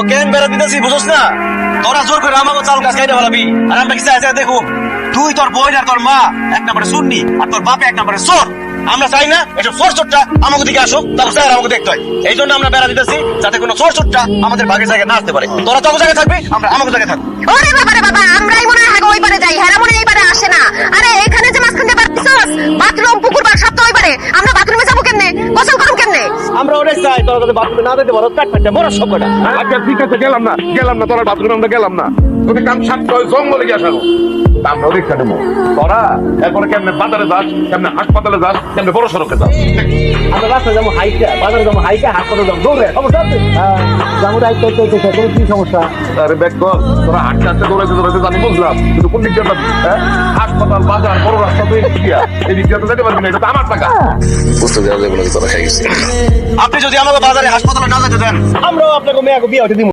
কেন বেড়া দিতেছি বুঝছ না? তোরা জোর করে আমাকে চাল গাছ খাইতে পারবি, আর আমরা কি চাই দেখো তুই তোর বোন আর তোর মা এক নম্বরে শুননি, আর তোর বাপে এক নম্বরে চোর। আমরা চাই না এসব চোর চোরটা আমাকে দিকে আসুক, তারপর স্যার আমাকে দেখতে হয়। এই জন্য আমরা বেড়া দিতেছি যাতে কোনো চোর চোরটা আমাদের ভাগের জায়গায় না আসতে পারে। তোরা তোর জায়গায় থাকবি, আমরা আমাকে জায়গায় থাকবো। ওরে বাবা রে বাবা, আমরাই মনে হয় ওই পারে যাই, হেরা মনে হয় এই পারে আসে না। আরে এখানে যে মাঝখান দিয়ে বাড়ছিস, বাথরুম পুকুর পার সব তো ওই পারে, আমরা বাথরুমে যাবো কেমনে, গোসল করব কেমনে? আমরা ওটাই চাই, তোরা যদি বাথরুমে না যেতে পারো পেট পেটে বড় সবকটা। আচ্ছা ঠিক আছে, গেলাম না তোরা বাথরুমে আমরা গেলাম না, তোকে কাম সাত জঙ্গলে গিয়ে আসানো আমরা দেখতে দেবো। তোরা এরপরে কেমনে বাজারে যাস, কেমনে হাসপাতালে যাস, কেমনে বড় সড়কে যাস। আমরা রাস্তায় যাবো হাইটে, বাজারে যাবো হাইটে, হাসপাতালে যাবো দৌড়ে, সমস্যা আছে? যাবো হাইটে কোনো কি সমস্যা? আরে দেখ তোরা হাঁটতে হাঁটতে দৌড়াইতে জানি বুঝলাম, কিন্তু কোন দিক দিয়ে যাবি? হাসপাতাল বাজার বড় রাস্তা তো এদিক দিয়ে, এদিক দিয়ে তো যেতে পারবি না, এটা তো আমার টাকা। বুঝতে দেওয়া যাবে না তোরা খাই গেছে। আপনি যদি আমাকে বাজারে হাসপাতালে না যেতে দেন, আমরাও আপনাকে মেয়াকে বিয়ে হতে দিব।